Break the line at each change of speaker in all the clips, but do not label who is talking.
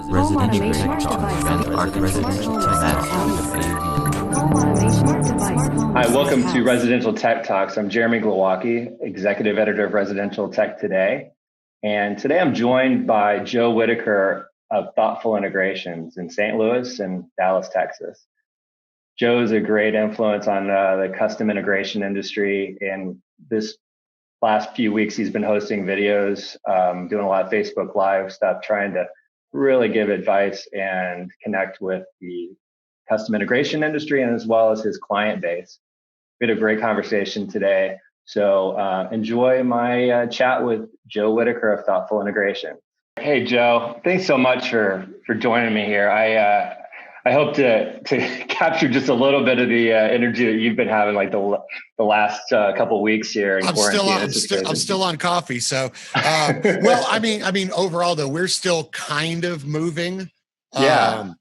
Hi, welcome to Residential Tech Talks. I'm Jeremy Glowacki, Executive Editor of Residential Tech Today. And today I'm joined by Joe Whitaker of Thoughtful Integrations in St. Louis and Dallas, Texas. Joe is a great influence on the custom integration industry. And this last few weeks, he's been hosting videos, doing a lot of Facebook Live stuff, trying to really give advice and connect with the custom integration industry and as well as his client base. We had a great conversation today. So enjoy my chat with Joe Whitaker of Thoughtful Integration. Hey, Joe, thanks so much for joining me here. I hope to capture just a little bit of the energy that you've been having, like the last couple of weeks here in quarantine.
I'm still on coffee. So, well, I mean, overall though, we're still kind of moving.
Yeah.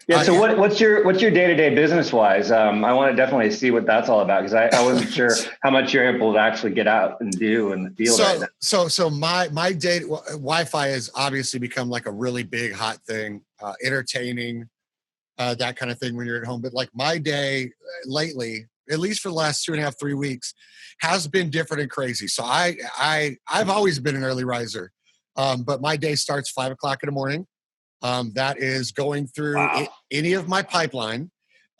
So what's your day-to-day business wise? I want to definitely see what that's all about because I wasn't sure how much you're able to actually get out and do in the field right now.
So my day Wi-Fi has obviously become like a really big hot thing, entertaining, that kind of thing when you're at home. But like my day lately, at least for the last 2.5, 3 weeks, has been different and crazy. So I've always been an early riser, but my day starts 5 o'clock in the morning. That is going through any of my pipeline,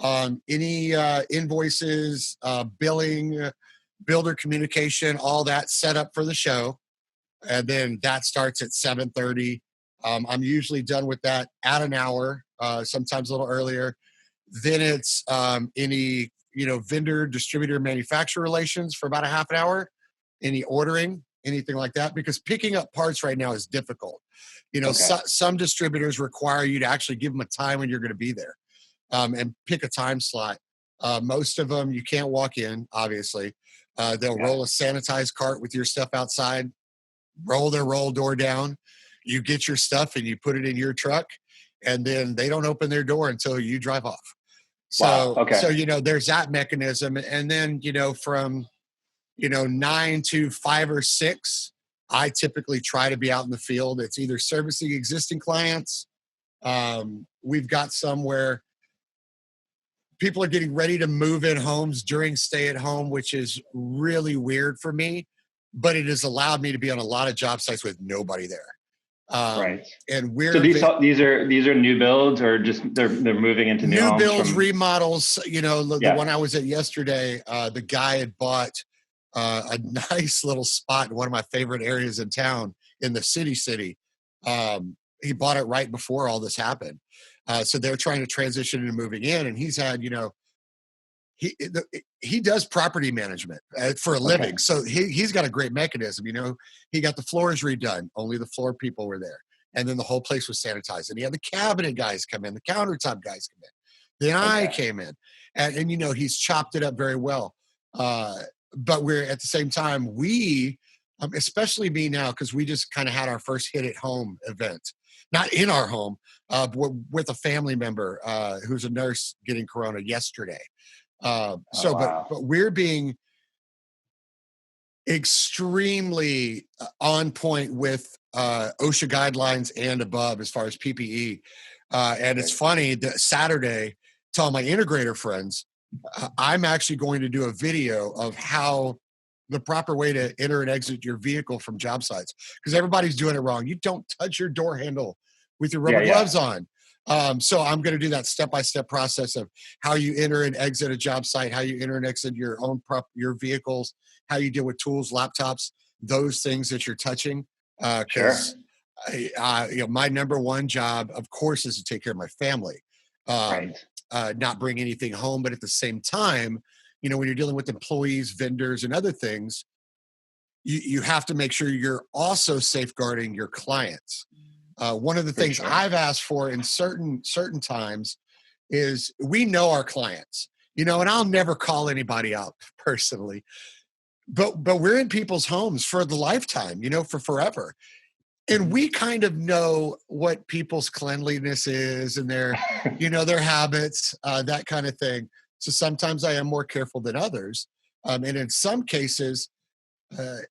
any invoices, billing, builder communication, all that set up for the show. And then that starts at 7:30. I'm usually done with that at an hour, sometimes a little earlier. Then it's any vendor, distributor, manufacturer relations for about a half an hour, any ordering, anything like that, because picking up parts right now is difficult. Some distributors require you to actually give them a time when you're going to be there, and pick a time slot. Most of them, you can't walk in, obviously. They'll roll a sanitized cart with your stuff outside, roll their roll door down. You get your stuff and you put it in your truck, and then they don't open their door until you drive off. So there's that mechanism. And then, from 9 to 5 or 6, I typically try to be out in the field. It's either servicing existing clients. We've got some where people are getting ready to move in homes during stay at home, which is really weird for me, but it has allowed me to be on a lot of job sites with nobody there.
Right.
And we're
these are new builds or just they're moving into new
builds, remodels. The one I was at yesterday, the guy had bought a nice little spot in one of my favorite areas in town in the city. He bought it right before all this happened. So they're trying to transition into moving in, and he's had, he does property management for a living. So he's got a great mechanism. He got the floors redone. Only the floor people were there. And then the whole place was sanitized. And he had the cabinet guys come in, the countertop guys come in. Then I came in and he's chopped it up very well. But we're at the same time, we, especially me now, because we just kind of had our first hit at home event, not in our home, with a family member who's a nurse getting corona yesterday. But we're being extremely on point with OSHA guidelines and above as far as PPE. And it's funny that Saturday, to all my integrator friends, I'm actually going to do a video of how the proper way to enter and exit your vehicle from job sites, because everybody's doing it wrong. You don't touch your door handle with your rubber gloves on. So I'm going to do that step-by-step process of how you enter and exit a job site, how you enter and exit your your vehicles, how you deal with tools, laptops, those things that you're touching. Because my number one job, of course, is to take care of my family. Not bring anything home, but at the same time, when you're dealing with employees, vendors, and other things, you have to make sure you're also safeguarding your clients. One of the things I've asked for in certain times is we know our clients, and I'll never call anybody out personally, but we're in people's homes for the lifetime, for forever. And we kind of know what people's cleanliness is and their, their habits, that kind of thing. So sometimes I am more careful than others. And in some cases,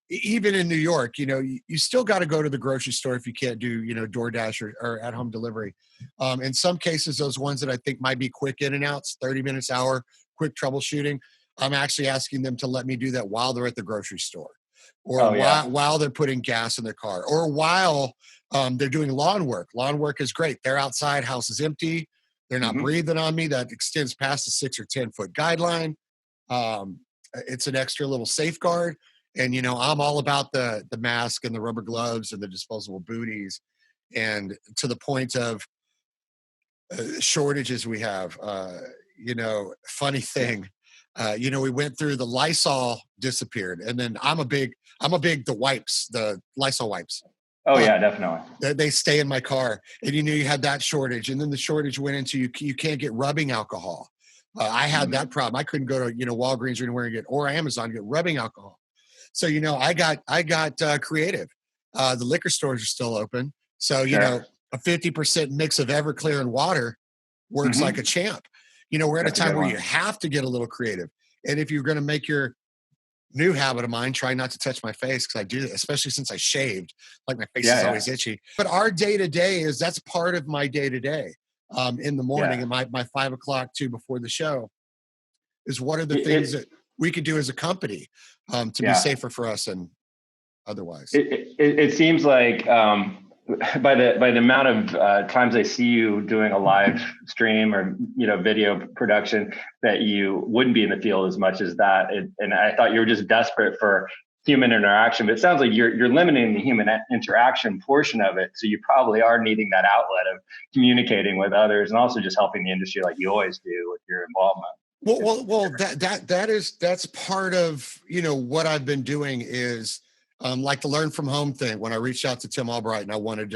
even in New York, you still got to go to the grocery store if you can't do, DoorDash or at home delivery. In some cases, those ones that I think might be quick in and outs, 30 minutes, hour, quick troubleshooting, I'm actually asking them to let me do that while they're at the grocery store, or
Oh yeah.
while they're putting gas in their car, or while they're doing lawn work. Lawn work is great. They're outside, house is empty. They're not breathing on me. That extends past the 6 or 10 foot guideline. It's an extra little safeguard. And, I'm all about the mask and the rubber gloves and the disposable booties, and to the point of shortages we have. Funny thing, we went through the Lysol disappeared, and then I'm a big the Lysol wipes.
Oh yeah, definitely.
They stay in my car, and you had that shortage, and then the shortage went into you can't get rubbing alcohol. I had that problem. I couldn't go to Walgreens or anywhere or Amazon to get rubbing alcohol. So I got creative. The liquor stores are still open, so
Sure.
a 50% mix of Everclear and water works like a champ. We're at
That's
a
a
time
good
where
one.
you have to get a little creative, and if you're going to make your new habit of mine, try not to touch my face, because I do, especially since I shaved, like my face is
Yeah,
always itchy. But our day to day that's part of my day to day. In the morning,
yeah.
and my 5 o'clock to before the show is what are the
It,
things
it
that we could do as a company to be
yeah.
safer for us and otherwise.
It seems like by the amount of times I see you doing a live stream or video production, that you wouldn't be in the field as much as that. And I thought you were just desperate for human interaction, but it sounds like you're limiting the human interaction portion of it. So you probably are needing that outlet of communicating with others and also just helping the industry like you always do with your involvement.
Well, that's part of what I've been doing is like the learn from home thing. When I reached out to Tim Albright, and I wanted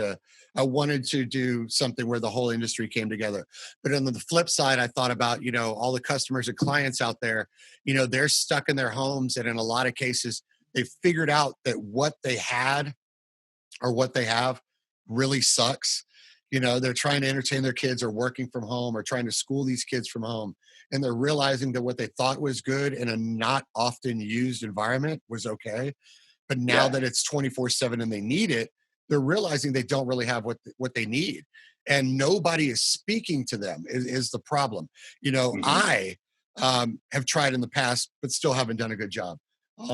to do something where the whole industry came together. But on the flip side, I thought about all the customers and clients out there. They're stuck in their homes, and in a lot of cases, they figured out that what they had or what they have really sucks. They're trying to entertain their kids or working from home or trying to school these kids from home. And they're realizing that what they thought was good in a not often used environment was okay. But now
Yeah.
that it's 24/7 and they need it, they're realizing they don't really have what they need. And nobody is speaking to them is the problem.
Hmm.
I have tried in the past, but still haven't done a good job.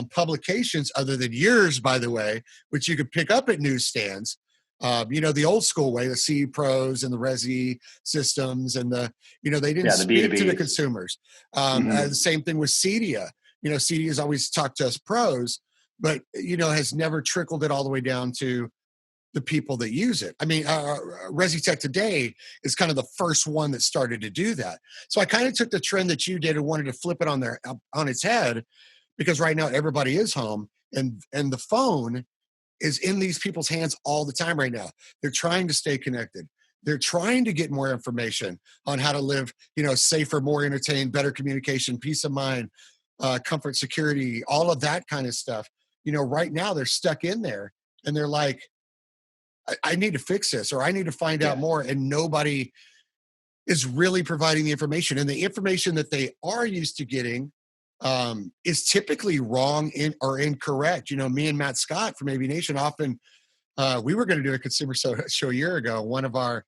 Publications other than yours, by the way, which you could pick up at newsstands, the old school way, the C Pros and the Resi systems, and they didn't
Yeah. The
speak to the
B2Bs.
consumers. The
Hmm.
same thing with Cedia. Cedia has always talked to us pros, but has never trickled it all the way down to the people that use it. I mean, ResiTech Today is kind of the first one that started to do that. So I kind of took the trend that you did and wanted to flip it on its head, because right now everybody is home, and the phone is in these people's hands all the time right now. They're trying to stay connected. They're trying to get more information on how to live, safer, more entertained, better communication, peace of mind, comfort, security, all of that kind of stuff. Right now they're stuck in there, and they're like, I need to fix this, or I need to find out
Yeah.
more. And nobody is really providing the information. And the information that they are used to getting is typically wrong or incorrect. Me and Matt Scott from AV Nation often, we were going to do a consumer show a year ago. One of our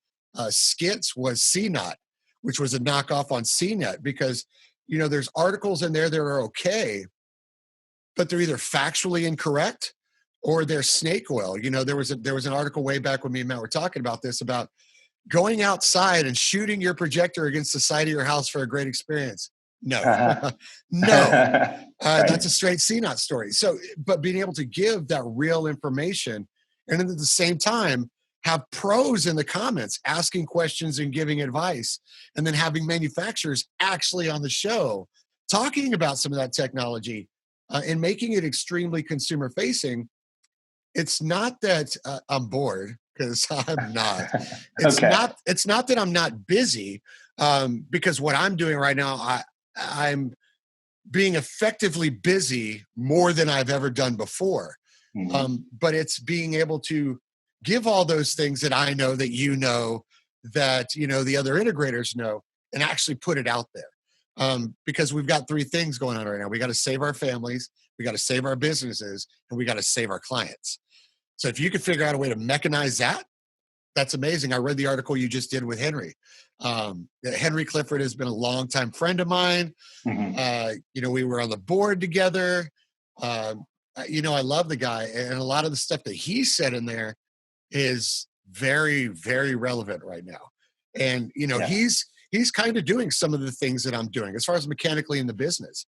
skits was CNOT, which was a knockoff on CNET, because, there's articles in there that are okay, but they're either factually incorrect or they're snake oil. There was an article way back when me and Matt were talking about this, about going outside and shooting your projector against the side of your house for a great experience. No,
Uh-huh.
no. That's
Right.
a straight CNOT story. So, but being able to give that real information, and then at the same time have pros in the comments asking questions and giving advice, and then having manufacturers actually on the show talking about some of that technology, and making it extremely consumer facing. It's not that I'm bored, because I'm not. It's
Okay.
not. It's not that I'm not busy, because what I'm doing right now, I'm being effectively busy more than I've ever done before.
Hmm.
But it's being able to give all those things that I know, that that the other integrators know, and actually put it out there. because we've got three things going on right now. We got to save our families, we got to save our businesses, and we got to save our clients. So if you could figure out a way to mechanize that, that's amazing. I read the article you just did with Henry. Henry Clifford has been a longtime friend of mine. We were on the board together. I love the guy, and a lot of the stuff that he said in there is very, very relevant right now. And he's kind of doing some of the things that I'm doing as far as mechanically in the business.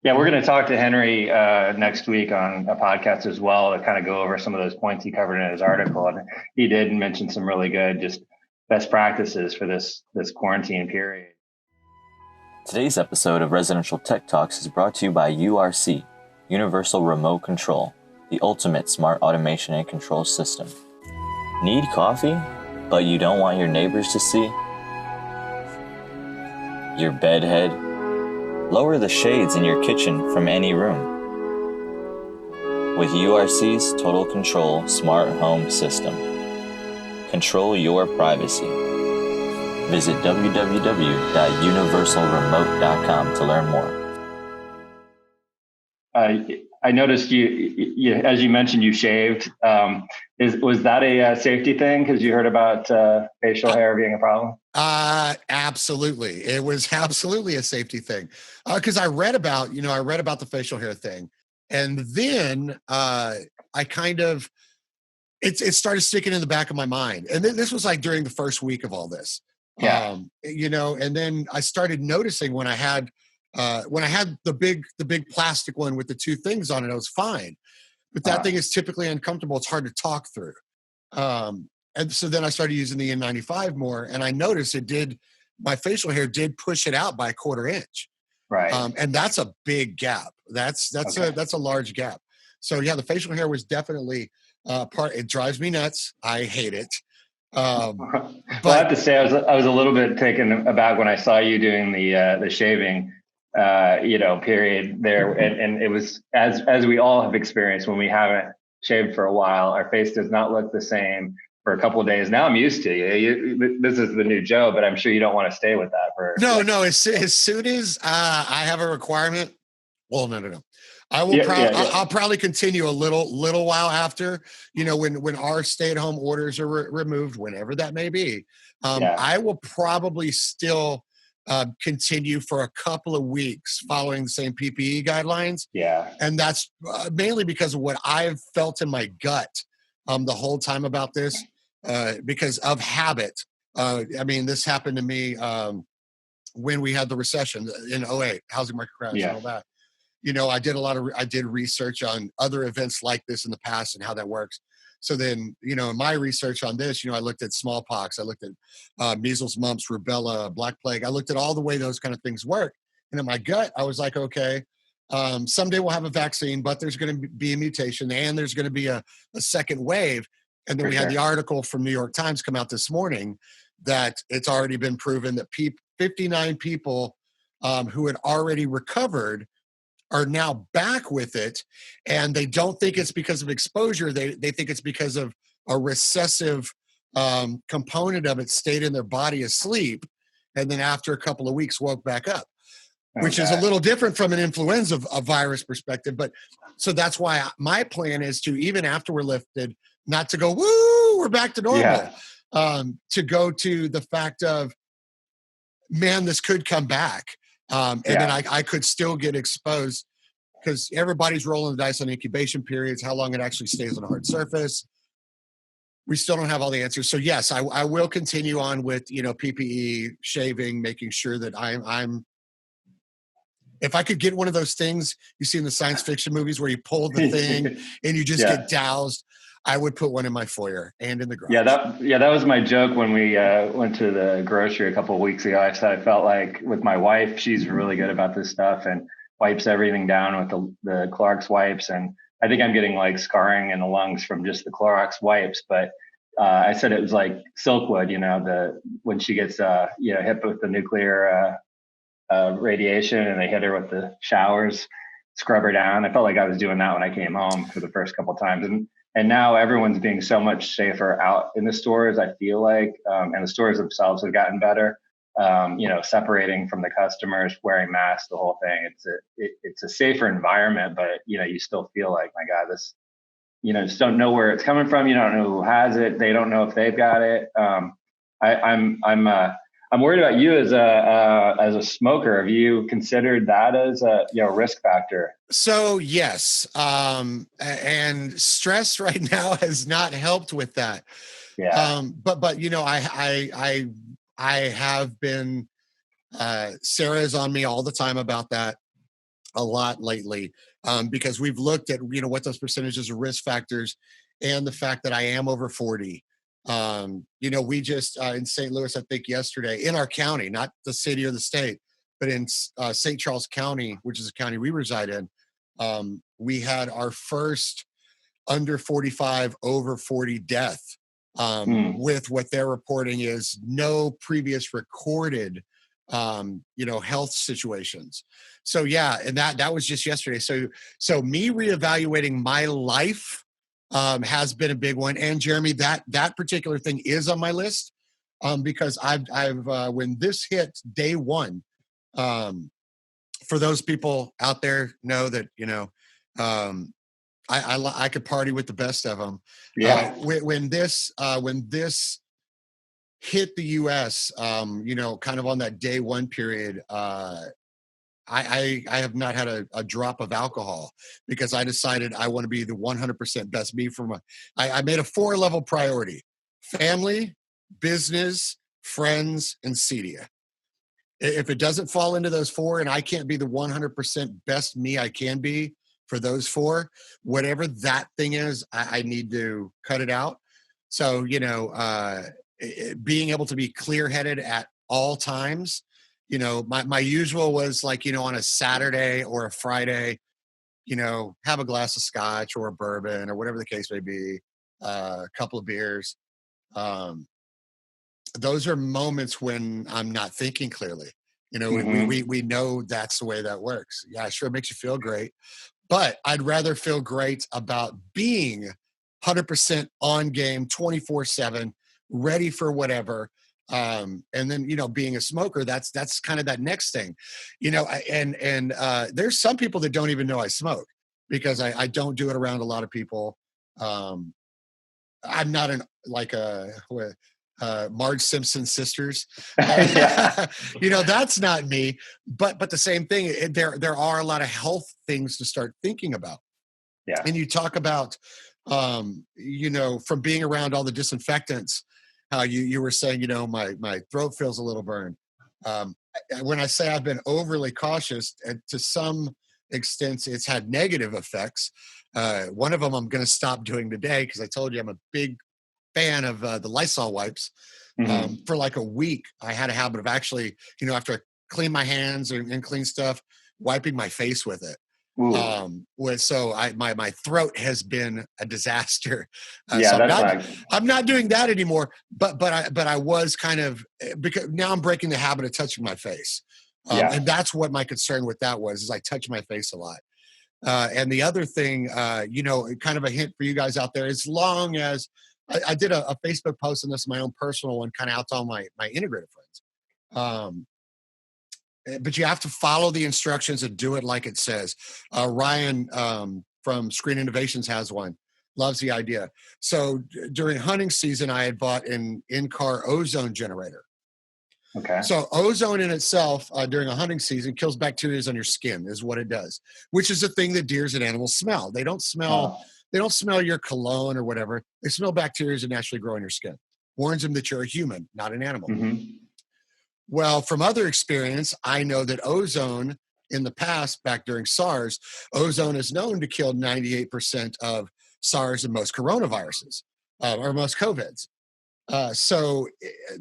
We're going to talk to Henry next week on a podcast as well to kind of go over some of those points he covered in his article. And he did mention some really good just best practices for this quarantine period.
Today's episode of Residential Tech Talks is brought to you by URC, Universal Remote Control, the ultimate smart automation and control system. Need coffee, but you don't want your neighbors to see? Your bed head? Lower the shades in your kitchen from any room. With URC's Total Control Smart Home System. Control your privacy. Visit www.universalremote.com to learn more.
I noticed you, as you mentioned, you shaved. Was that a safety thing? Because you heard about facial hair being a problem?
Absolutely. It was absolutely a safety thing. Because I read about the facial hair thing. And then it started sticking in the back of my mind. And then this was like during the first week of all this. And then I started noticing when I had the big plastic one with the two things on it, I was fine. But that thing is typically uncomfortable. It's hard to talk through. And so then I started using the N95 more, and I noticed my facial hair did push it out by a 1/4 inch.
Right.
And that's a big gap. That's a large gap. So yeah, the facial hair was definitely it drives me nuts. I hate it.
But I have to say, I was a little bit taken aback when I saw you doing the shaving, period there, and it was as we all have experienced when we haven't shaved for a while, our face does not look the same for a couple of days. Now I'm used to you. This is the new Joe, but I'm sure you don't want to stay with that for.
No. As soon as I have a requirement, well, no. I will I'll probably continue a little while after, when our stay-at-home orders are removed, whenever that may be. I will probably still continue for a couple of weeks following the same PPE guidelines.
Yeah.
And that's mainly because of what I've felt in my gut the whole time about this, because of habit. This happened to me when we had the recession in 2008, housing market crash and all that. I did research on other events like this in the past and how that works. So then, in my research on this, I looked at smallpox, I looked at measles, mumps, rubella, black plague. I looked at all the way those kind of things work. And in my gut, I was like, okay, someday we'll have a vaccine, but there's going to be a mutation and there's going to be a second wave. And then we had the article from New York Times come out this morning that it's already been proven that 59 people who had already recovered are now back with it, and they don't think it's because of exposure. They think it's because of a recessive component of it stayed in their body asleep, and then after a couple of weeks woke back up, which is a little different from an influenza virus perspective. But so that's why my plan is to, even after we're lifted, not to go, woo, we're back to normal, to go to the fact of, man, this could come back. Then I could still get exposed, because everybody's rolling the dice on incubation periods, how long it actually stays on a hard surface. We still don't have all the answers. So yes, I will continue on with, PPE, shaving, making sure that I'm, if I could get one of those things you see in the science fiction movies where you pull the thing and you just get doused, I would put one in my foyer and in the garage.
That was my joke when we went to the grocery a couple of weeks ago. I said I felt like with my wife, she's really good about this stuff and wipes everything down with the Clorox wipes. And I think I'm getting like scarring in the lungs from just the Clorox wipes. But I said it was like Silkwood, when she gets hit with the nuclear radiation and they hit her with the showers, scrub her down. I felt like I was doing that when I came home for the first couple of times. And now everyone's being so much safer out in the stores, I feel like, and the stores themselves have gotten better. separating from the customers, wearing masks, the whole thing. It's a safer environment, but you still feel like, my God, this, just don't know where it's coming from. You don't know who has it. They don't know if they've got it. I'm worried about you as a smoker. Have you considered that as a risk factor?
So yes, and stress right now has not helped with that.
Yeah.
But I have been. Sarah is on me all the time about that, a lot lately, because we've looked at what those percentages of risk factors, and the fact that I am over 40. We just in St. Louis, I think yesterday, in our county, not the city or the state, but in St. Charles County, which is a county we reside in, we had our first under 45 over 40 death, with what they're reporting is no previous recorded health situations. So yeah, and that was just yesterday. So me reevaluating my life has been a big one. And Jeremy, that particular thing is on my list, because I've when this hit day one, for those people out there know that I could party with the best of them.
Yeah.
When this hit the U.S., kind of on that day one period, I have not had a drop of alcohol, because I decided I want to be the 100% best me I made a 4-level priority: family, business, friends, and CEDIA. If it doesn't fall into those 4 and I can't be the 100% best me I can be for those 4, whatever that thing is, I need to cut it out. So, being able to be clear-headed at all times. My usual was like, on a Saturday or a Friday, have a glass of scotch or a bourbon or whatever the case may be, a couple of beers. Those are moments when I'm not thinking clearly. We know that's the way that works. Yeah, sure, it makes you feel great, but I'd rather feel great about being 100% on game, 24/7, ready for whatever. And then, being a smoker, that's kind of that next thing, and there's some people that don't even know I smoke, because I don't do it around a lot of people. I'm not Marge Simpson's sisters. That's not me, but the same thing. There are a lot of health things to start thinking about.
Yeah.
And you talk about, from being around all the disinfectants, how you were saying, my throat feels a little burned. When I say I've been overly cautious, and to some extent it's had negative effects. One of them I'm going to stop doing today, because I told you I'm a big fan of the Lysol wipes. For like a week, I had a habit of actually, after I clean my hands and clean stuff, wiping my face with it. So my throat has been a disaster. So I'm not doing that anymore. But I was kind of, because now I'm breaking the habit of touching my face. And that's what my concern with that was, is I touch my face a lot. And the other thing, kind of a hint for you guys out there, as long as I did a Facebook post on this, my own personal one, kind of out to all my integrative friends. But you have to follow the instructions and do it like it says. Ryan from Screen Innovations has one. Loves the idea. So during hunting season, I had bought an in-car ozone generator.
Okay.
So ozone in itself, during a hunting season, kills bacteria on your skin, is what it does, which is the thing that deers and animals smell. They don't smell. They don't smell your cologne or whatever. They smell bacteria that naturally grow in your skin. Warns them that you're a human, not an animal. Well, from other experience, I know that ozone in the past, back during SARS, ozone is known to kill 98% of SARS and most coronaviruses, or most COVIDs. So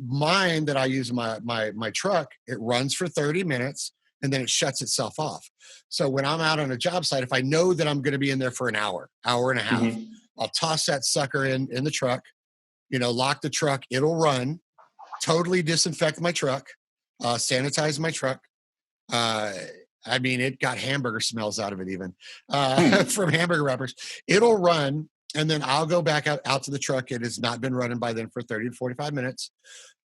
mine that I use in my truck, it runs for 30 minutes and then it shuts itself off. So when I'm out on a job site, if I know that I'm going to be in there for an hour and a half, I'll toss that sucker in the truck, lock the truck, it'll run, totally disinfect my truck, sanitize my truck. It got hamburger smells out of it even, from hamburger wrappers. It'll run And then I'll go back out to the truck. It has not been running by then for 30 to 45 minutes.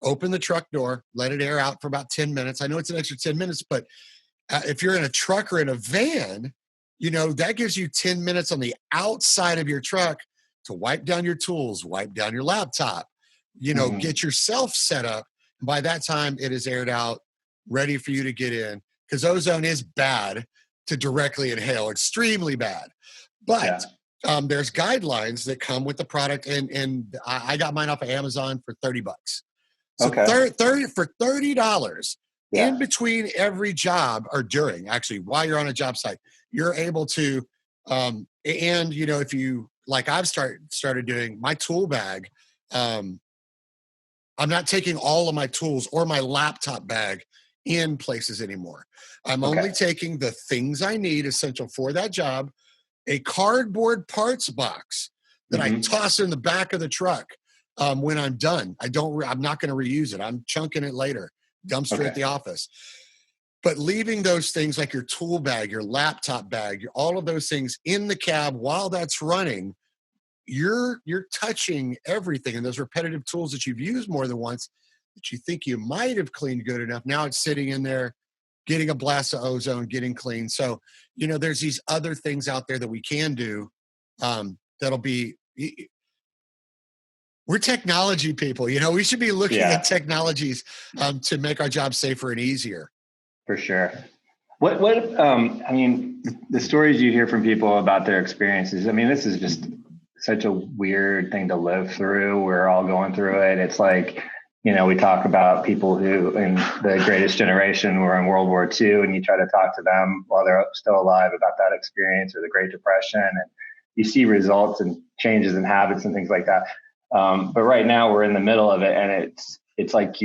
Open the truck door, let it air out for about 10 minutes. I know it's an extra 10 minutes, but if you're in a truck or in a van, that gives you 10 minutes on the outside of your truck to wipe down your tools, wipe down your laptop, get yourself set up. And by that time, it is aired out, ready for you to get in, because ozone is bad to directly inhale, extremely bad. But there's guidelines that come with the product, and I got mine off of Amazon for $30. So for $30 in between every job, or during, actually, while you're on a job site, you're able to, if you, like I've started doing my tool bag, I'm not taking all of my tools or my laptop bag in places anymore. I'm only taking the things I need essential for that job, a cardboard parts box that I toss in the back of the truck when I'm done. I'm not going to reuse it. I'm chunking it later, dumpster at the office. But leaving those things like your tool bag, your laptop bag, all of those things in the cab while that's running, you're touching everything. And those repetitive tools that you've used more than once that you think you might have cleaned good enough, now it's sitting in there, getting a blast of ozone, getting clean. So, there's these other things out there that we can do that'll be, we're technology people, we should be looking at technologies to make our jobs safer and easier.
For sure. The stories you hear from people about their experiences, this is just such a weird thing to live through. We're all going through it. It's like, we talk about people who in the greatest generation were in World War II, and you try to talk to them while they're still alive about that experience, or the Great Depression, and you see results and changes in habits and things like that. But right now we're in the middle of it, and it's like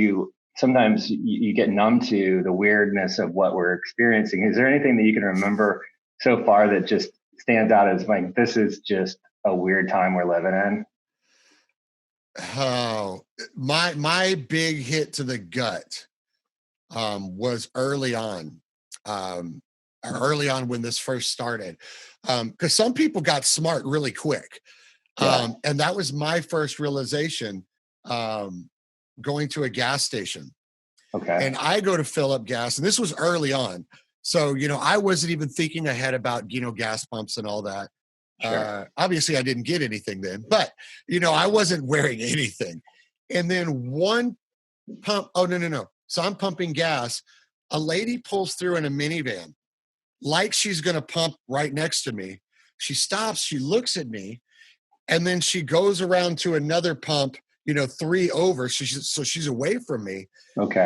sometimes you get numb to the weirdness of what we're experiencing. Is there anything that you can remember so far that just stands out as like, this is just a weird time we're living in?
Oh, my big hit to the gut was early on when this first started, because some people got smart really quick. And that was my first realization, going to a gas station. And I go to fill up gas, and this was early on. So, I wasn't even thinking ahead about, gas pumps and all that. Sure. Obviously I didn't get anything then, but I wasn't wearing anything. And then one pump, no. So I'm pumping gas. A lady pulls through in a minivan, like she's going to pump right next to me. She stops, she looks at me, and then she goes around to another pump, 3 over. So she's away from me.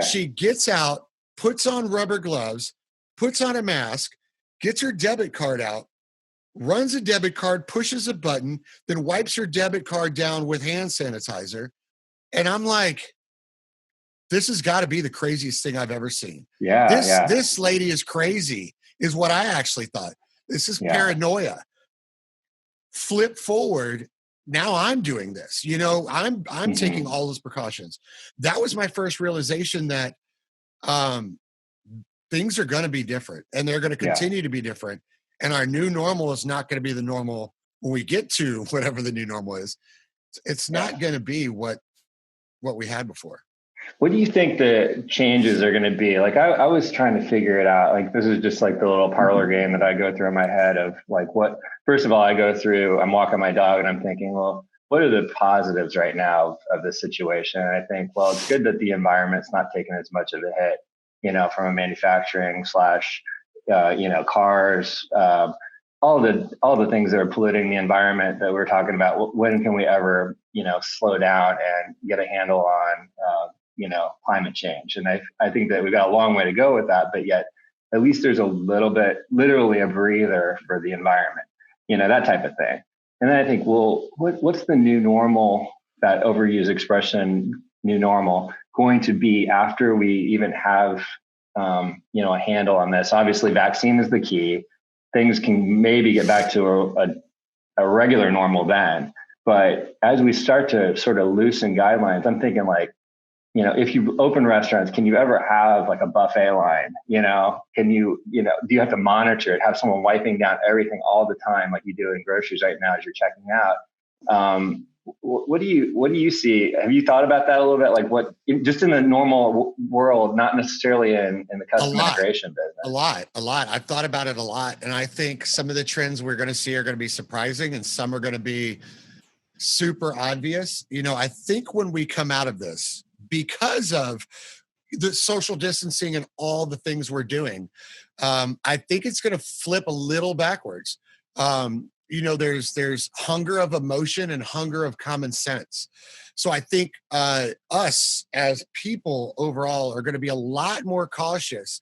She gets out, puts on rubber gloves, puts on a mask, gets her debit card out, runs a debit card, pushes a button, then wipes her debit card down with hand sanitizer. And I'm like, this has got to be the craziest thing I've ever seen. This lady is crazy, is what I actually thought. This is paranoia. Flip forward, now I'm doing this. I'm taking all those precautions. That was my first realization that things are going to be different, and they're going to continue to be different. And our new normal is not going to be the normal when we get to whatever the new normal is. It's not going to be what we had before.
What do you think the changes are going to be? Like, I was trying to figure it out. Like, this is just like the little parlor game that I go through in my head of like, first of all, I'm walking my dog and I'm thinking, well, what are the positives right now of this situation? And I think, well, it's good that the environment's not taking as much of a hit, from a manufacturing / cars, all the things that are polluting the environment that we're talking about. When can we ever, slow down and get a handle on, climate change? And I think that we've got a long way to go with that, but yet at least there's a little bit, literally a breather for the environment, that type of thing. And then I think, well, what's the new normal, that overused expression, new normal, going to be after we even have, a handle on this? Obviously, vaccine is the key. Things can maybe get back to a regular normal then. But as we start to sort of loosen guidelines, I'm thinking like, if you open restaurants, can you ever have like a buffet line? Can you, do you have to monitor it, have someone wiping down everything all the time like you do in groceries right now as you're checking out? What do you see? Have you thought about that a little bit? Like what, just in the normal world, not necessarily in the custom integration business?
A lot. I've thought about it a lot. And I think some of the trends we're going to see are going to be surprising and some are going to be super obvious. I think when we come out of this, because of the social distancing and all the things we're doing, I think it's going to flip a little backwards. There's hunger of emotion and hunger of common sense. So I think us as people overall are going to be a lot more cautious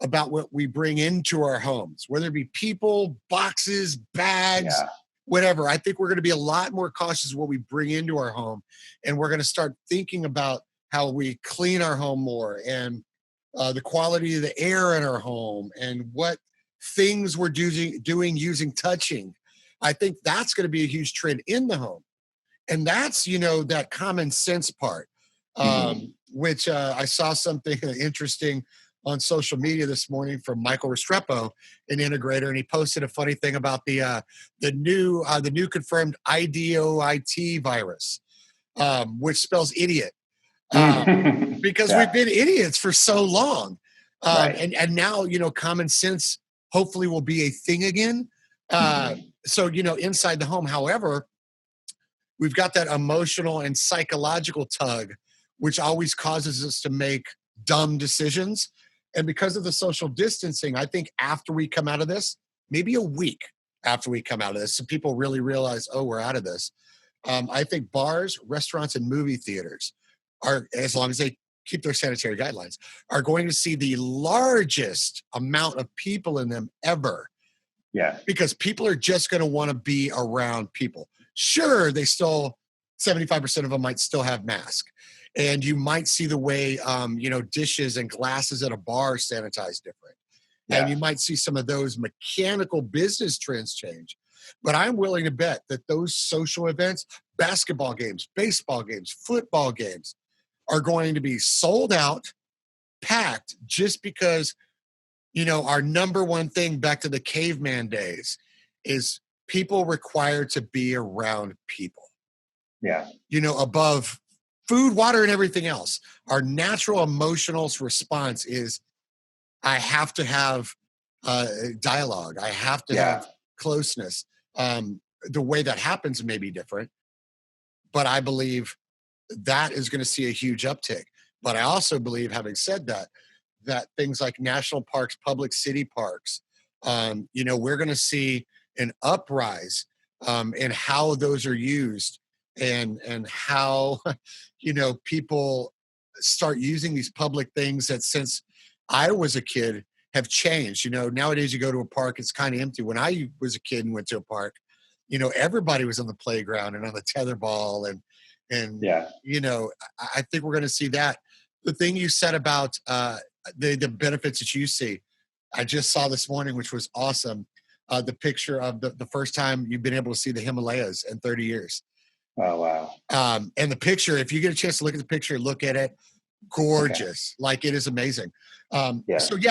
about what we bring into our homes, whether it be people, boxes, bags, whatever. I think we're going to be a lot more cautious what we bring into our home, and we're going to start thinking about how we clean our home more, and the quality of the air in our home, and what things we're doing using touching. I think that's going to be a huge trend in the home, and that's that common sense part, which I saw something interesting on social media this morning from Michael Restrepo, an integrator, and he posted a funny thing about the new confirmed IDOIT virus, which spells idiot, because we've been idiots for so long, and now common sense hopefully will be a thing again. So inside the home, however, we've got that emotional and psychological tug, which always causes us to make dumb decisions. And because of the social distancing, I think after we come out of this, maybe a week after we come out of this, so people really realize, oh, we're out of this. I think bars, restaurants, and movie theaters are, as long as they keep their sanitary guidelines, are going to see the largest amount of people in them ever.
Yeah.
Because people are just going to want to be around people. Sure, 75% of them might still have masks. And you might see the way, dishes and glasses at a bar sanitize different. Yeah. And you might see some of those mechanical business trends change. But I'm willing to bet that those social events, basketball games, baseball games, football games, are going to be sold out, packed, just because, our number one thing back to the caveman days is people required to be around people.
Yeah.
Above food, water, and everything else. Our natural emotional response is, I have to have dialogue. I have to have closeness. The way that happens may be different, but I believe that is going to see a huge uptick. But I also believe, having said that things like national parks, public city parks, we're going to see an uprise in how those are used, and how people start using these public things that, since I was a kid, have changed. Nowadays you go to a park, it's kind of empty. When I was a kid and went to a park, everybody was on the playground and on the tetherball, and I think we're going to see that. The thing you said about the benefits that you see, I just saw this morning, which was awesome. The picture of the first time you've been able to see the Himalayas in 30 years.
Oh, wow.
And the picture, if you get a chance to look at the picture, look at it, gorgeous. Okay. Like, it is amazing. So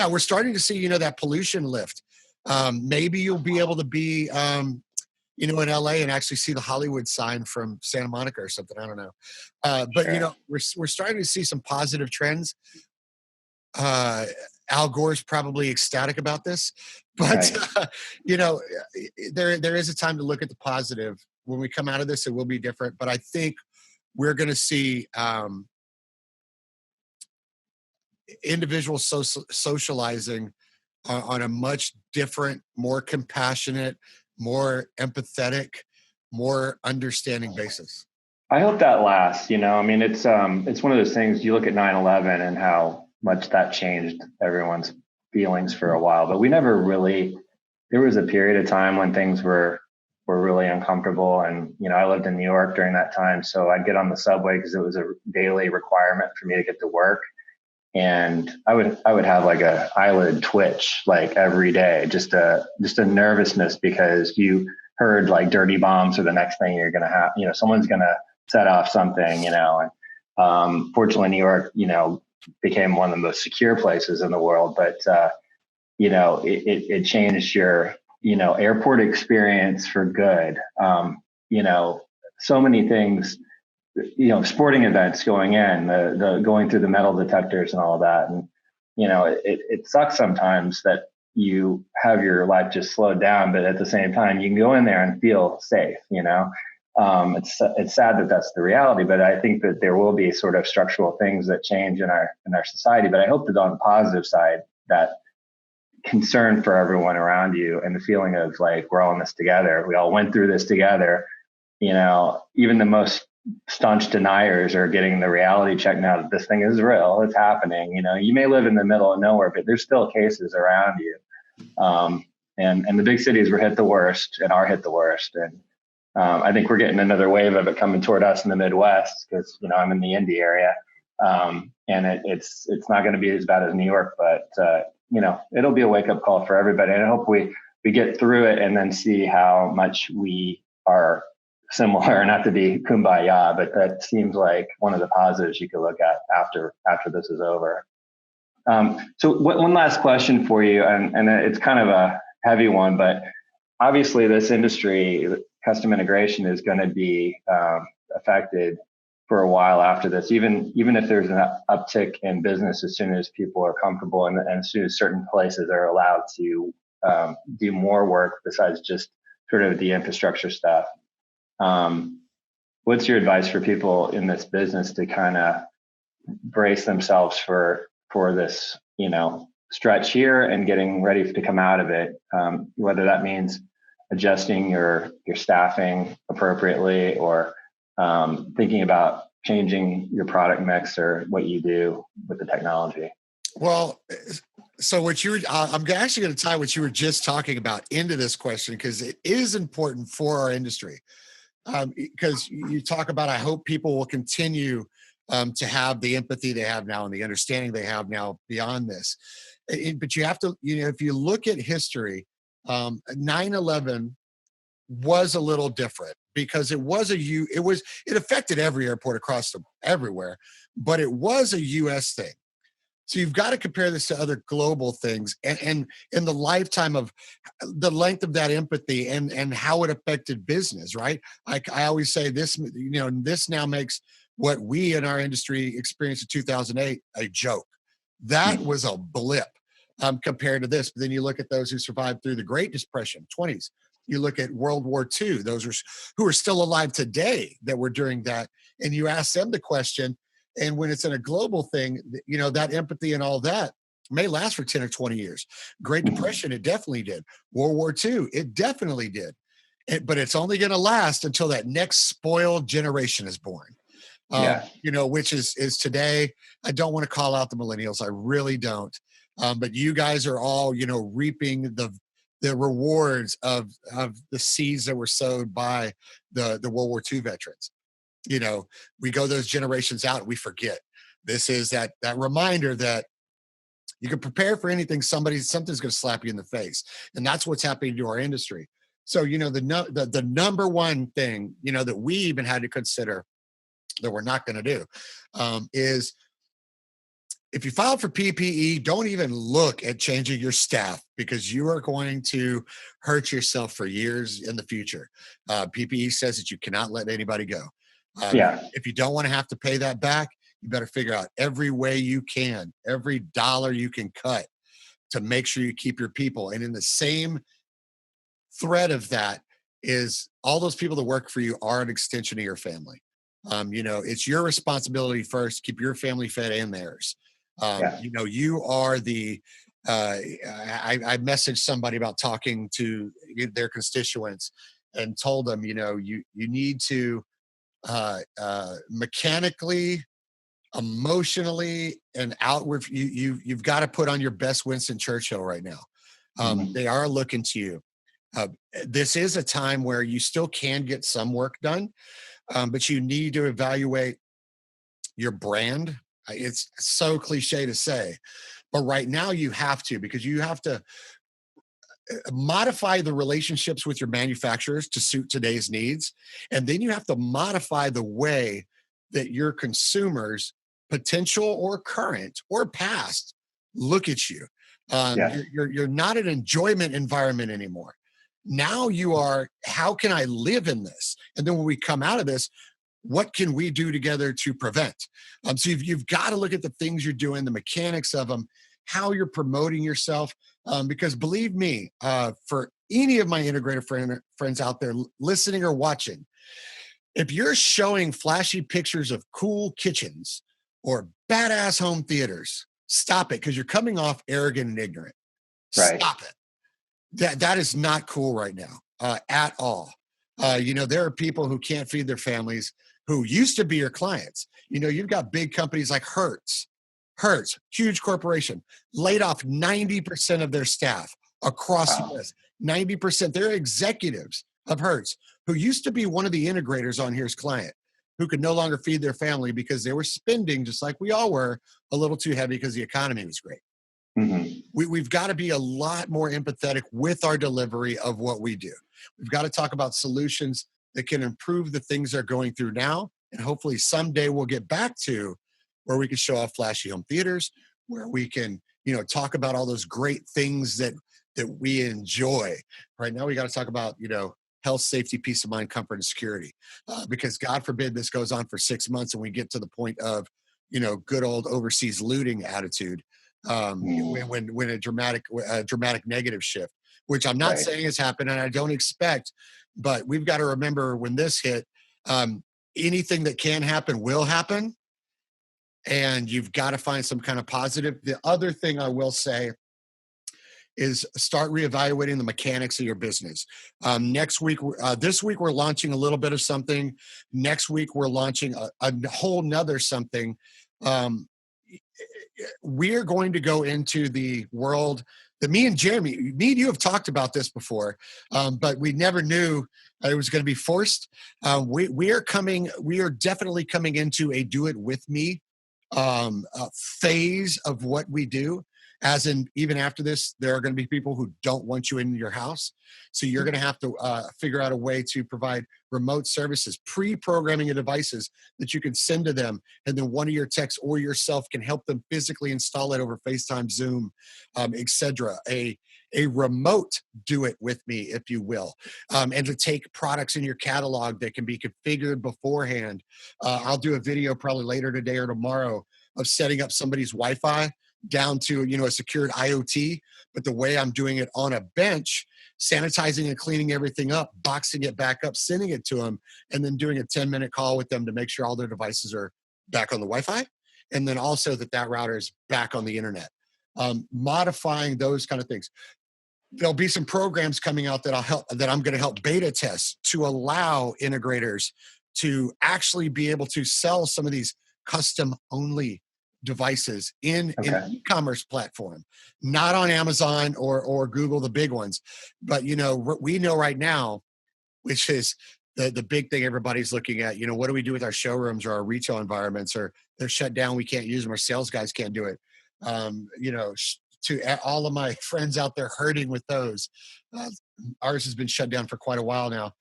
we're starting to see, that pollution lift. Maybe you'll be able to be, in LA and actually see the Hollywood sign from Santa Monica or something. I don't know. But sure. We're starting to see some positive trends. Al Gore's probably ecstatic about this, but there is a time to look at the positive. When we come out of this, it will be different, but I think we're going to see individuals socializing on a much different, more compassionate, more empathetic, more understanding basis.
I hope that lasts. It's one of those things. You look at 9/11 and how much that changed everyone's feelings for a while, but we never really. There was a period of time when things were really uncomfortable, and I lived in New York during that time, so I'd get on the subway because it was a daily requirement for me to get to work, and I would have like a eyelid twitch like every day, just a nervousness, because you heard like dirty bombs or the next thing you're gonna have, someone's gonna set off something, and fortunately New York, became one of the most secure places in the world, but it changed your airport experience for good. so many things, sporting events going in, the going through the metal detectors and all of that. And, it sucks sometimes that you have your life just slowed down, but at the same time, you can go in there and feel safe, it's sad that that's the reality, but I think that there will be sort of structural things that change in our society. But I hope that on the positive side, that concern for everyone around you and the feeling of like, we're all in this together. We all went through this together. Even the most staunch deniers are getting the reality check now that this thing is real. It's happening. You may live in the middle of nowhere, but there's still cases around you. And the big cities were hit the worst and are hit the worst. And I think we're getting another wave of it coming toward us in the Midwest because, I'm in the Indy area. And it's not going to be as bad as New York, but, it'll be a wake up call for everybody. And I hope we get through it and then see how much we are similar, not to be kumbaya, but that seems like one of the positives you could look at after this is over. So one last question for you, and it's kind of a heavy one, but obviously this industry, custom integration, is going to be affected for a while after this, even if there's an uptick in business as soon as people are comfortable and as soon as certain places are allowed to do more work besides just sort of the infrastructure stuff. What's your advice for people in this business to kind of brace themselves for this, stretch here and getting ready to come out of it? Whether that means adjusting your staffing appropriately or thinking about changing your product mix or what you do with the technology.
Well, so I'm actually going to tie what you were just talking about into this question because it is important for our industry. Because you talk about, I hope people will continue to have the empathy they have now and the understanding they have now beyond this. But you have to, if you look at history, 9/11 was a little different because it affected every airport everywhere, but it was a U.S. thing. So you've got to compare this to other global things and in the lifetime of the length of that empathy and how it affected business, right? I always say this, this now makes what we in our industry experienced in 2008 a joke. That was a blip compared to this. But then you look at those who survived through the Great Depression, 20s. You look at World War II, who are still alive today that were during that. And you ask them the question, and when it's in a global thing, that empathy and all that may last for 10 or 20 years. Great Depression, it definitely did. World War II, it definitely did. But it's only going to last until that next spoiled generation is born. Which is today. I don't want to call out the millennials. I really don't. But you guys are all, reaping the rewards of the seeds that were sowed by the World War II veterans. We go those generations out and we forget. This is that reminder that you can prepare for anything. Something's going to slap you in the face. And that's what's happening to our industry. So, the number one thing, that we even had to consider that we're not going to do is if you file for PPE, don't even look at changing your staff because you are going to hurt yourself for years in the future. PPE says that you cannot let anybody go. If you don't want to have to pay that back, you better figure out every way you can, every dollar you can cut to make sure you keep your people. And in the same thread of that is all those people that work for you are an extension of your family. It's your responsibility first to keep your family fed and theirs. You are I messaged somebody about talking to their constituents and told them, you need to mechanically, emotionally, and outward, you've got to put on your best Winston Churchill right now. They are looking to you. This is a time where you still can get some work done, but you need to evaluate your brand. It's so cliche to say, but right now you have to, because you have to modify the relationships with your manufacturers to suit today's needs. And then you have to modify the way that your consumers, potential or current or past, look at you. You're not an enjoyment environment anymore. Now you are, how can I live in this? And then when we come out of this, what can we do together to prevent? So you've got to look at the things you're doing, the mechanics of them, how you're promoting yourself. Because believe me, for any of my integrator friends out there listening or watching, if you're showing flashy pictures of cool kitchens or badass home theaters, stop it, because you're coming off arrogant and ignorant.
Right.
Stop it. That is not cool right now at all. There are people who can't feed their families who used to be your clients. You've got big companies like Hertz, huge corporation, laid off 90% of their staff across the US. 90%. They're executives of Hertz who used to be one of the integrators on here's client, who could no longer feed their family because they were spending, just like we all were, a little too heavy because the economy was great.
Mm-hmm.
We've got to be a lot more empathetic with our delivery of what we do. We've got to talk about solutions that can improve the things they're going through now. And hopefully someday we'll get back to where we can show off flashy home theaters, where we can, talk about all those great things that we enjoy. Right now we got to talk about, health, safety, peace of mind, comfort, and security. Because God forbid this goes on for 6 months and we get to the point of, good old overseas looting attitude. When a dramatic negative shift, which I'm not saying has happened and I don't expect, but we've got to remember when this hit, anything that can happen will happen, and you've got to find some kind of positive. The other thing I will say is start reevaluating the mechanics of your business. This week we're launching a little bit of something. Next week we're launching a whole nother something. We're going to go into the world that me and you have talked about this before, but we never knew it was going to be forced. We are definitely coming into a do it with me phase of what we do. As in, even after this, there are going to be people who don't want you in your house. So you're going to have to figure out a way to provide remote services, pre-programming of devices that you can send to them. And then one of your techs or yourself can help them physically install it over FaceTime, Zoom, etc. A remote do it with me, if you will. And to take products in your catalog that can be configured beforehand. I'll do a video probably later today or tomorrow of setting up somebody's Wi-Fi down to, a secured IoT, but the way I'm doing it on a bench, sanitizing and cleaning everything up, boxing it back up, sending it to them, and then doing a 10-minute call with them to make sure all their devices are back on the Wi-Fi. And then also that router is back on the internet. Modifying those kind of things. There'll be some programs coming out that I'm going to help beta test to allow integrators to actually be able to sell some of these custom only devices in an e-commerce platform, not on Amazon or Google, the big ones. But, we know right now, which is the big thing everybody's looking at, what do we do with our showrooms or our retail environments, or they're shut down, we can't use them, our sales guys can't do it. To all of my friends out there hurting with those, ours has been shut down for quite a while now.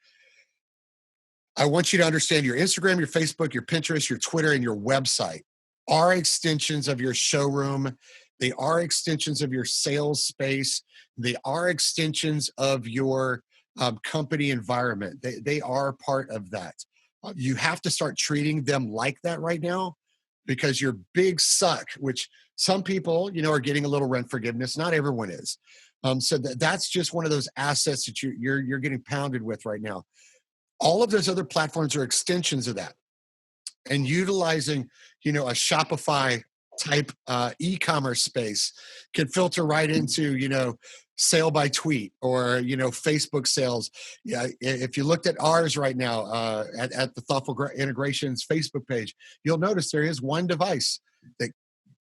I want you to understand your Instagram, your Facebook, your Pinterest, your Twitter, and your website are extensions of your showroom. They are extensions of your sales space. They are extensions of your company environment. They are part of that. You have to start treating them like that right now, because your big suck, which some people, are getting a little rent forgiveness. Not everyone is. So that's just one of those assets that you're getting pounded with right now. All of those other platforms are extensions of that. And utilizing, a Shopify type e-commerce space can filter right into, sale by tweet or, Facebook sales. Yeah, if you looked at ours right now at the Thoughtful Integrations Facebook page, you'll notice there is one device that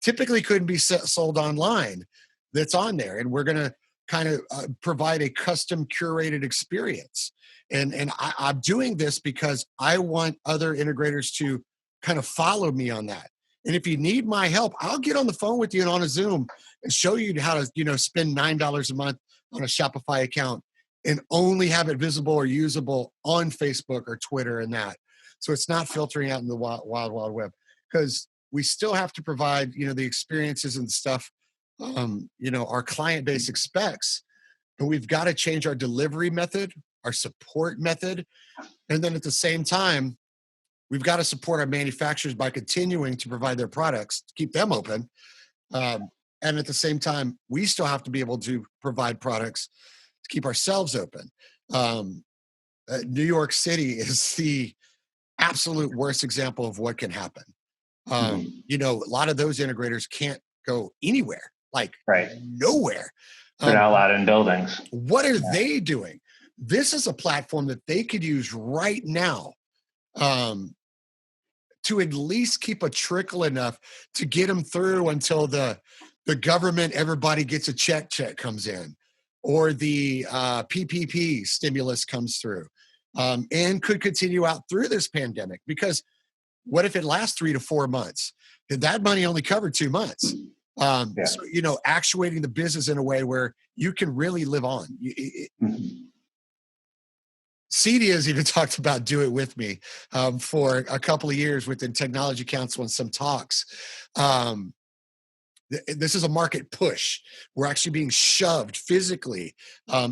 typically couldn't be sold online that's on there. And we're going to kind of provide a custom curated experience. And I'm doing this because I want other integrators to kind of follow me on that. And if you need my help, I'll get on the phone with you and on a Zoom and show you how to, spend $9 a month on a Shopify account and only have it visible or usable on Facebook or Twitter and that. So it's not filtering out in the wild web, because we still have to provide, the experiences and stuff, our client base expects. but we've got to change our delivery method, our support method. And then at the same time, we've got to support our manufacturers by continuing to provide their products to keep them open. And at the same time, we still have to be able to provide products to keep ourselves open. New York City is the absolute worst example of what can happen. You know, a lot of those integrators can't go anywhere, like nowhere.
They're not allowed in buildings.
What are they doing? This is a platform that they could use right now to at least keep a trickle enough to get them through until the government, everybody gets a check comes in, or the PPP stimulus comes through, and could continue out through this pandemic. Because what if it lasts 3 to 4 months? Did that money only cover 2 months? So, you know, actuating the business in a way where you can really live on. CEDIA has even talked about Do It With Me for a couple of years within Technology Council and some talks. This is a market push. We're actually being shoved physically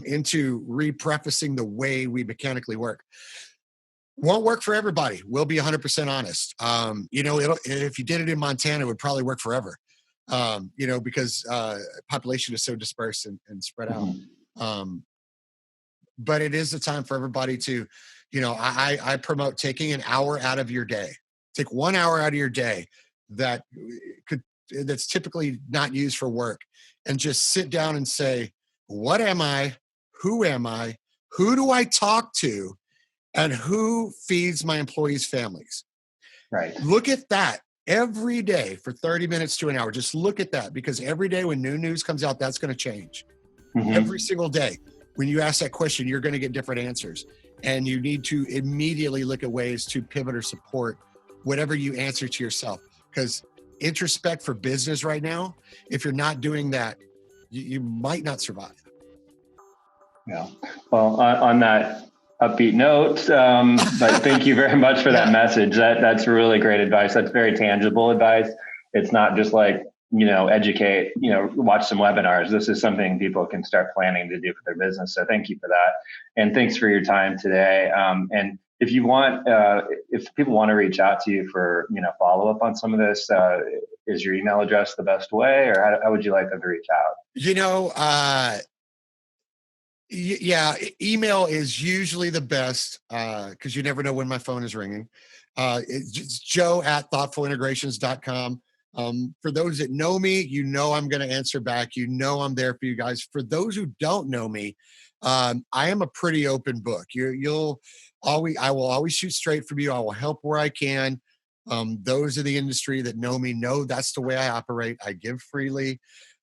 into reprefacing the way we mechanically work. Won't work for everybody. We'll be 100% honest. You know, if you did it in Montana, it would probably work forever. You know, because population is so dispersed and spread out. But it is the time for everybody to, you know, I promote taking an hour out of your day. Take 1 hour out of your day that's typically not used for work, and just sit down and say, what am I? Who am I? Who do I talk to? And who feeds my employees' families?
Right.
Look at that every day for 30 minutes to an hour. Just look at that, because every day when new news comes out, that's going to change. Every single day. When you ask that question, you're going to get different answers. And you need to immediately look at ways to pivot or support whatever you answer to yourself. Because introspect for business right now, if you're not doing that, you might not survive.
Yeah. Well, on that upbeat note, but thank you very much for that message. That's really great advice. That's very tangible advice. It's not just like, you know, educate, you know, watch some webinars. This is something people can start planning to do for their business. So thank you for that. And thanks for your time today. And if you want, if people want to reach out to you for, you know, follow up on some of this, is your email address the best way, or how would you like them to reach out?
You know, yeah, email is usually the best because you never know when my phone is ringing. It's joe@thoughtfulintegrations.com. For those that know me, you know I'm going to answer back. You know I'm there for you guys. For those who don't know me, I am a pretty open book. I will always shoot straight from you. I will help where I can. Those in the industry that know me know that's the way I operate. I give freely.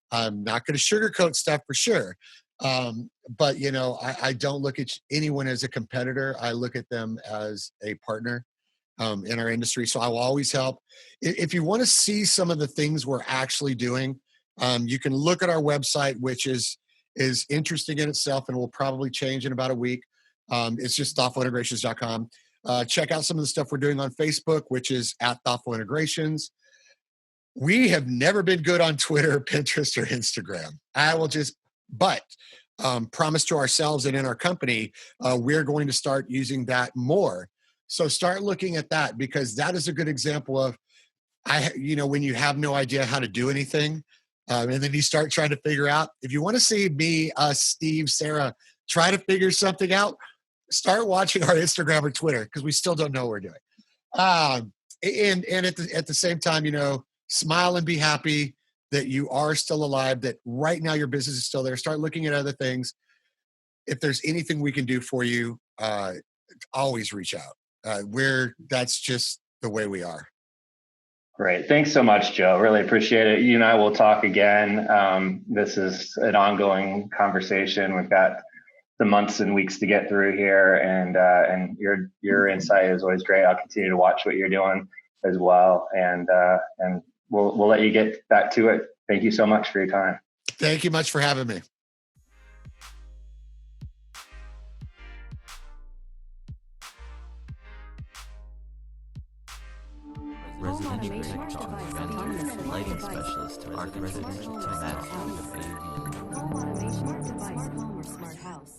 I'm not going to sugarcoat stuff for sure. But, you know, I don't look at anyone as a competitor. I look at them as a partner in our industry. So I will always help. If you want to see some of the things we're actually doing, you can look at our website, which is interesting in itself and will probably change in about a week. It's just thoughtfulintegrations.com. Check out some of the stuff we're doing on Facebook, which is @thoughtfulintegrations. We have never been good on Twitter, Pinterest, or Instagram. But promise to ourselves and in our company, we're going to start using that more. So start looking at that, because that is a good example of, when you have no idea how to do anything, and then you start trying to figure out, if you want to see me, us, Steve, Sarah, try to figure something out, start watching our Instagram or Twitter, because we still don't know what we're doing. And at the same time, you know, smile and be happy that you are still alive, that right now your business is still there. Start looking at other things. If there's anything we can do for you, always reach out. That's just the way we are.
Great. Thanks so much, Joe. Really appreciate it. You and I will talk again. This is an ongoing conversation. We've got the months and weeks to get through here, and your insight is always great. I'll continue to watch what you're doing as well, and we'll let you get back to it. Thank you so much for your time.
Thank you much for having me.
residential technology vendors, lighting specialists, architects, math,
Home automation, smart home or smart house.